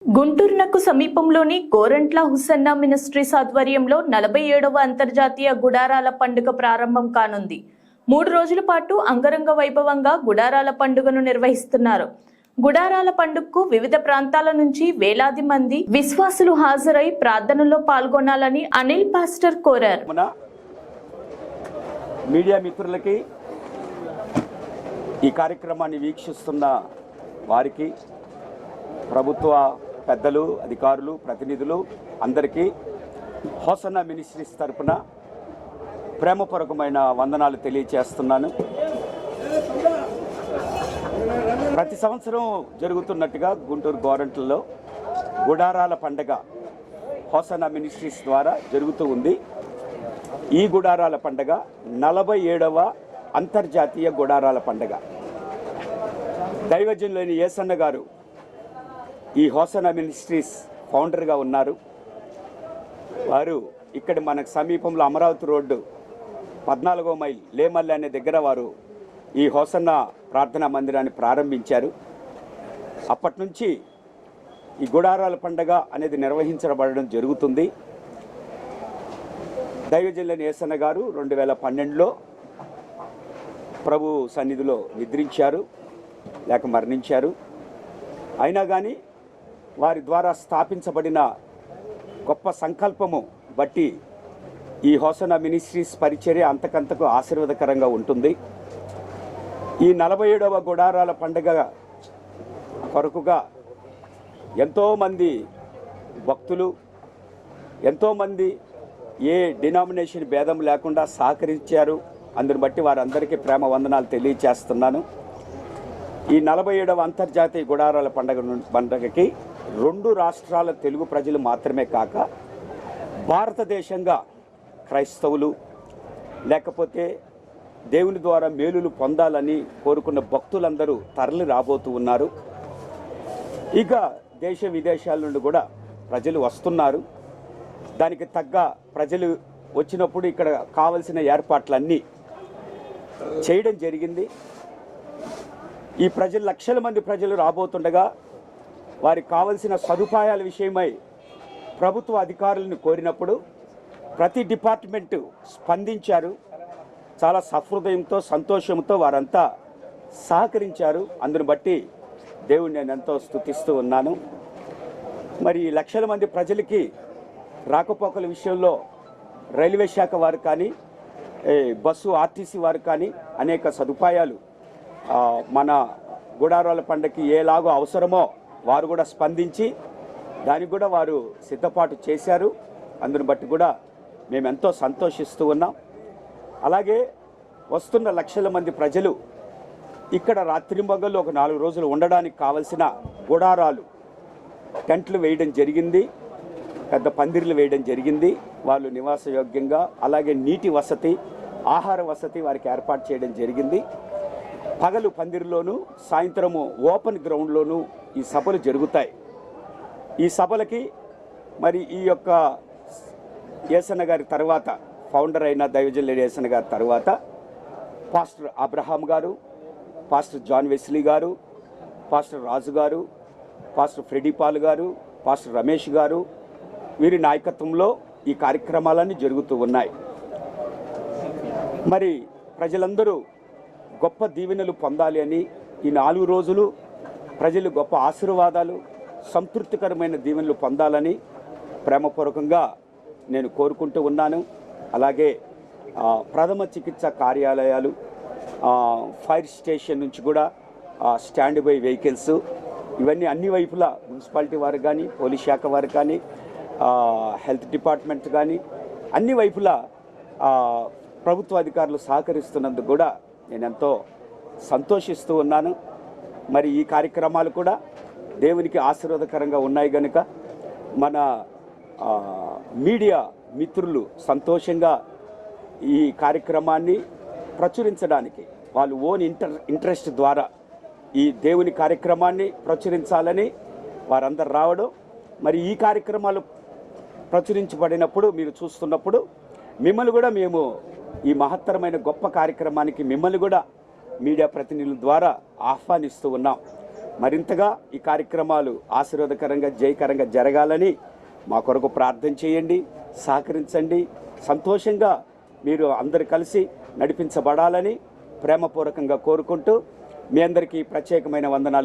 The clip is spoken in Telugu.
గుంటూరునకు సమీపంలోని గోరంట్ల హుస్సేన్ మినిస్ట్రీస్ ఆధ్వర్యంలో 47వ అంతర్జాతీయ గుడారాల పండుగ ప్రారంభం కానుంది. 3 రోజుల పాటు అంగరంగ వైభవంగా గుడారాల పండుగను నిర్వహిస్తున్నారు. గుడారాల పండుగకు వివిధ ప్రాంతాల నుంచి వేలాది మంది విశ్వాసులు హాజరై ప్రార్థనలో పాల్గొనాలని అనిల్ పాస్టర్ కోరారు. మీడియా మిత్రులకి, ఈ కార్యక్రమాన్ని వీక్షిస్తున్న వారికి, ప్రభుత్వ పెద్దలు, అధికారులు, ప్రతినిధులు అందరికీ హోసన్నా మినిస్ట్రీస్ తరపున ప్రేమపూర్వకమైన వందనాలు తెలియజేస్తున్నాను. ప్రతి సంవత్సరం జరుగుతున్నట్టుగా గుంటూరు గోరంట్లలో గుడారాల పండగ హోసన్నా మినిస్ట్రీస్ ద్వారా జరుగుతూ ఉంది. ఈ గుడారాల పండగ 47వ అంతర్జాతీయ గుడారాల పండగ. దైవజనులైన యేసన్న గారు ఈ హోసన్నా మినిస్ట్రీస్ ఫౌండర్గా ఉన్నారు. వారు ఇక్కడ మనకు సమీపంలో అమరావతి రోడ్డు 14వ మైల్ లేమల్లి అనే దగ్గర వారు ఈ హోసన్నా ప్రార్థనా మందిరాన్ని ప్రారంభించారు. అప్పటి నుంచి ఈ గుడారాల పండగ అనేది నిర్వహించబడడం జరుగుతుంది. దైవజనులైన యేసన్న గారు 2012లో ప్రభు సన్నిధిలో నిద్రించారు, లేక మరణించారు. అయినా కానీ వారి ద్వారా స్థాపించబడిన గొప్ప సంకల్పము బట్టి ఈ హోసన్నా మినిస్ట్రీస్ పరిచర్య అంతకంతకు ఆశీర్వాదకరంగా ఉంటుంది. ఈ 47వ గుడారాల పండుగ కొరకుగా ఎంతోమంది భక్తులు, ఎంతోమంది ఏ డినామినేషన్ భేదం లేకుండా సహకరించారు. అందుని బట్టి వారందరికీ ప్రేమ వందనాలు తెలియజేస్తున్నాను. ఈ 47వ అంతర్జాతీయ గుడారాల పండగకి 2 రాష్ట్రాల తెలుగు ప్రజలు మాత్రమే కాక భారతదేశంగా క్రైస్తవులు, లేకపోతే దేవుని ద్వారా మేలులు పొందాలని కోరుకున్న భక్తులందరూ తరలి రాబోతూ ఉన్నారు. ఇక దేశ విదేశాల నుండి కూడా ప్రజలు వస్తున్నారు. దానికి తగ్గ ప్రజలు వచ్చినప్పుడు ఇక్కడ కావలసిన ఏర్పాట్లన్నీ చేయడం జరిగింది. ఈ ప్రజలు, లక్షల మంది ప్రజలు రాబోతుండగా వారికి కావలసిన సదుపాయాల విషయమై ప్రభుత్వ అధికారులను కోరినప్పుడు ప్రతి డిపార్ట్మెంటు స్పందించారు. చాలా సహృదయంతో, సంతోషంతో వారంతా సహకరించారు. అందుని బట్టి దేవుడిని నేను ఎంతో స్తుతిస్తూ ఉన్నాను. మరి లక్షల మంది ప్రజలకి రాకపోకల విషయంలో రైల్వే శాఖ వారు కానీ, బస్సు ఆర్టీసీ వారు కానీ అనేక సదుపాయాలు మన గుడారాల పండగకి ఎలాగో అవసరమో వారు కూడా స్పందించి దానికి కూడా వారు సిద్ధపాటు చేశారు. అందుని బట్టి కూడా మేము ఎంతో సంతోషిస్తూ ఉన్నాం. అలాగే వస్తున్న లక్షల మంది ప్రజలు ఇక్కడ రాత్రింబగళ్ళు ఒక 4 రోజులు ఉండడానికి కావలసిన గుడారాలు, టెంట్లు వేయడం జరిగింది, పెద్ద పందిర్లు వేయడం జరిగింది. వాళ్ళు నివాసయోగ్యంగా, అలాగే నీటి వసతి, ఆహార వసతి వారికి ఏర్పాటు చేయడం జరిగింది. పగలు పందిరిలోను, సాయంత్రము ఓపెన్ గ్రౌండ్లోనూ ఈ సభలు జరుగుతాయి. ఈ సభలకి మరి ఈ యొక్క యేసన్న గారి తర్వాత, ఫౌండర్ అయిన దైవజనులైన యేసన్న గారి తర్వాత పాస్టర్ అబ్రహాం గారు, పాస్టర్ జాన్ వెస్లీ గారు, పాస్టర్ రాజు గారు, పాస్టర్ ఫ్రెడీ పాల్ గారు, పాస్టర్ రమేష్ గారు, వీరి నాయకత్వంలో ఈ కార్యక్రమాలన్నీ జరుగుతూ ఉన్నాయి. మరి ప్రజలందరూ గొప్ప దీవెనలు పొందాలి అని, ఈ 4 రోజులు ప్రజలు గొప్ప ఆశీర్వాదాలు, సంతృప్తికరమైన దీవెనలు పొందాలని ప్రేమపూర్వకంగా నేను కోరుకుంటూ ఉన్నాను. అలాగే ప్రథమ చికిత్స కార్యాలయాలు, ఫైర్ స్టేషన్ నుంచి కూడా స్టాండ్ బై వెహికల్స్, ఇవన్నీ అన్ని వైపులా మున్సిపాలిటీ వారు కానీ, పోలీస్ శాఖ వారు కానీ, హెల్త్ డిపార్ట్మెంట్ కానీ అన్ని వైపులా ప్రభుత్వ అధికారులు సహకరిస్తున్నందుకు కూడా నేను ఎంతో సంతోషిస్తూ ఉన్నాను. మరి ఈ కార్యక్రమాలు కూడా దేవునికి ఆశీర్వాదకరంగా ఉన్నాయి కనుక మన మీడియా మిత్రులు సంతోషంగా ఈ కార్యక్రమాన్ని ప్రచురించడానికి వాళ్ళు ఓన్ ఇంట్రెస్ట్ ద్వారా ఈ దేవుని కార్యక్రమాన్ని ప్రచురించాలని వారందరూ రావడం, మరి ఈ కార్యక్రమాలు ప్రచురించబడినప్పుడు మీరు చూస్తున్నప్పుడు మిమ్మల్ని కూడా మేము ఈ మహత్తరమైన గొప్ప కార్యక్రమానికి మిమ్మల్ని కూడా మీడియా ప్రతినిధుల ద్వారా ఆహ్వానిస్తూ ఉన్నాం. మరింతగా ఈ కార్యక్రమాలు ఆశీర్వాదకరంగా జయకరంగా జరగాలని మా కొరకు ప్రార్థన చేయండి, సహకరించండి. సంతోషంగా మీరు అందరు కలిసి నడిపించబడాలని ప్రేమపూర్వకంగా కోరుకుంటూ మీ అందరికీ ప్రత్యేకమైన వందనాలు.